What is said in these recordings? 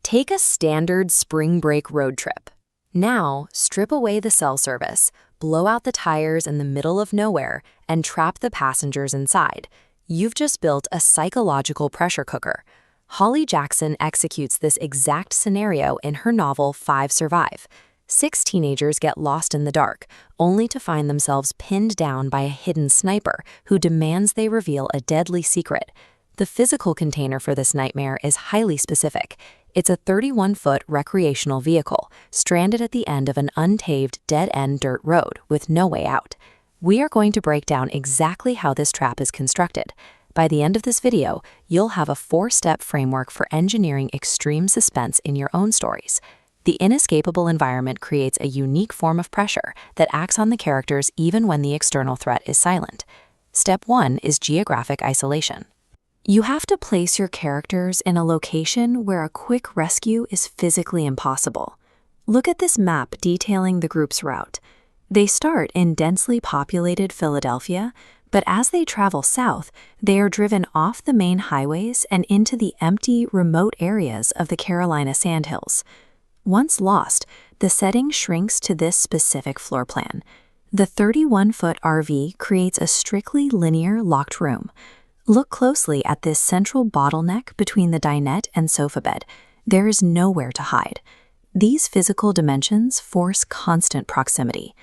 Take a standard spring break road trip. Now, strip away the cell service, blow out the tires in the middle of nowhere, and trap the passengers inside. You've just built a psychological pressure cooker. Holly Jackson executes this exact scenario in her novel 5 Survive. 6 teenagers get lost in the dark, only to find themselves pinned down by a hidden sniper who demands they reveal a deadly secret. The physical container for this nightmare is highly specific. It's a 31-foot recreational vehicle, stranded at the end of an unpaved, dead-end dirt road with no way out. We are going to break down exactly how this trap is constructed. By the end of this video, you'll have a 4-step framework for engineering extreme suspense in your own stories. The inescapable environment creates a unique form of pressure that acts on the characters even when the external threat is silent. Step 1 is geographic isolation. You have to place your characters in a location where a quick rescue is physically impossible. Look at this map detailing the group's route. They start in densely populated Philadelphia, but as they travel south, they are driven off the main highways and into the empty, remote areas of the Carolina Sandhills. Once lost, the setting shrinks to this specific floor plan. The 31-foot RV creates a strictly linear, locked room. Look closely at this central bottleneck between the dinette and sofa bed. There is nowhere to hide. These physical dimensions force constant proximity.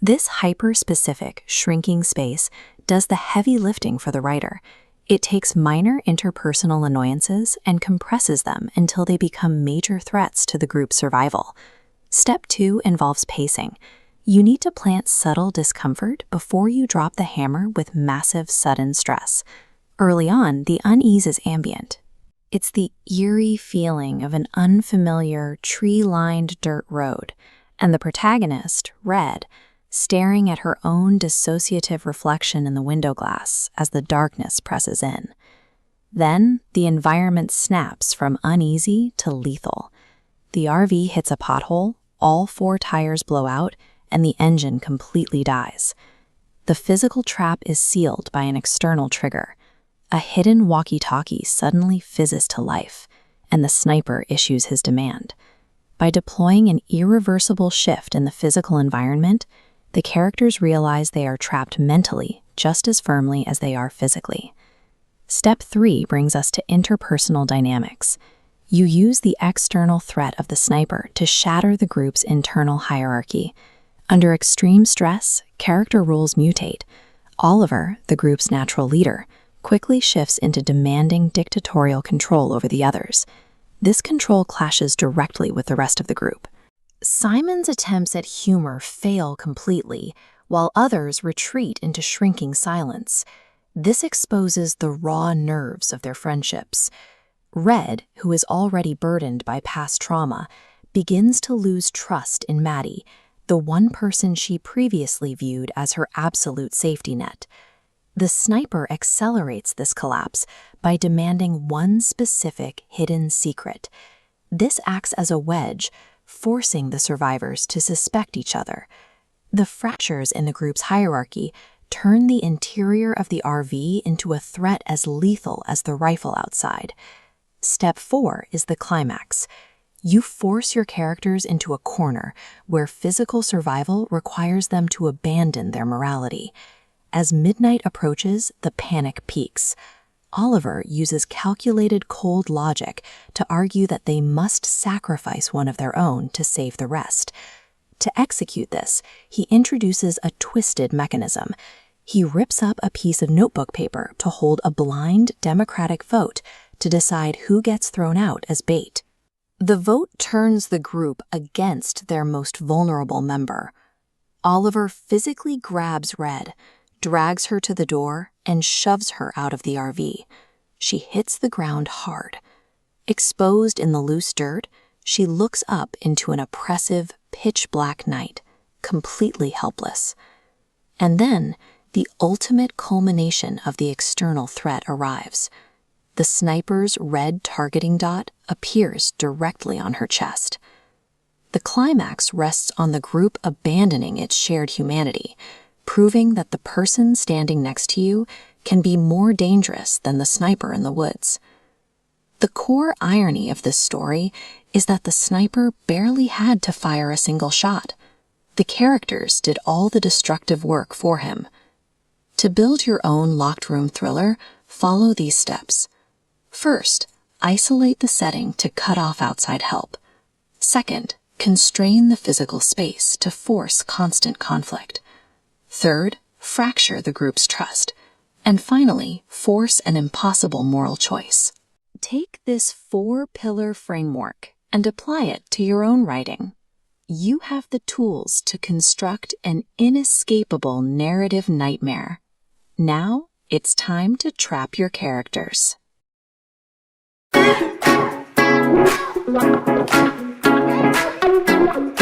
This hyper-specific, shrinking space does the heavy lifting for the writer. It takes minor interpersonal annoyances and compresses them until they become major threats to the group's survival. Step 2 involves pacing. You need to plant subtle discomfort before you drop the hammer with massive, sudden stress. Early on, the unease is ambient. It's the eerie feeling of an unfamiliar, tree-lined dirt road, and the protagonist, Red, staring at her own dissociative reflection in the window glass as the darkness presses in. Then, the environment snaps from uneasy to lethal. The RV hits a pothole, all 4 tires blow out, and the engine completely dies. The physical trap is sealed by an external trigger. A hidden walkie-talkie suddenly fizzes to life, and the sniper issues his demand. By deploying an irreversible shift in the physical environment, the characters realize they are trapped mentally just as firmly as they are physically. Step 3 brings us to interpersonal dynamics. You use the external threat of the sniper to shatter the group's internal hierarchy. Under extreme stress, character roles mutate. Oliver, the group's natural leader, quickly shifts into demanding dictatorial control over the others. This control clashes directly with the rest of the group. Simon's attempts at humor fail completely, while others retreat into shrinking silence. This exposes the raw nerves of their friendships. Red, who is already burdened by past trauma, begins to lose trust in Maddie, the one person she previously viewed as her absolute safety net. The sniper accelerates this collapse by demanding one specific hidden secret. This acts as a wedge, forcing the survivors to suspect each other. The fractures in the group's hierarchy turn the interior of the RV into a threat as lethal as the rifle outside. Step 4 is the climax. You force your characters into a corner where physical survival requires them to abandon their morality. As midnight approaches, the panic peaks. Oliver uses calculated cold logic to argue that they must sacrifice one of their own to save the rest. To execute this, he introduces a twisted mechanism. He rips up a piece of notebook paper to hold a blind democratic vote to decide who gets thrown out as bait. The vote turns the group against their most vulnerable member. Oliver physically grabs Red, drags her to the door, and shoves her out of the RV. She hits the ground hard. Exposed in the loose dirt, she looks up into an oppressive, pitch-black night, completely helpless. And then, the ultimate culmination of the external threat arrives. The sniper's red targeting dot appears directly on her chest. The climax rests on the group abandoning its shared humanity, proving that the person standing next to you can be more dangerous than the sniper in the woods. The core irony of this story is that the sniper barely had to fire a single shot. The characters did all the destructive work for him. To build your own locked room thriller, follow these steps. First, isolate the setting to cut off outside help. Second, constrain the physical space to force constant conflict. Third, fracture the group's trust. And finally, force an impossible moral choice. Take this 4-pillar framework and apply it to your own writing. You have the tools to construct an inescapable narrative nightmare. Now, it's time to trap your characters.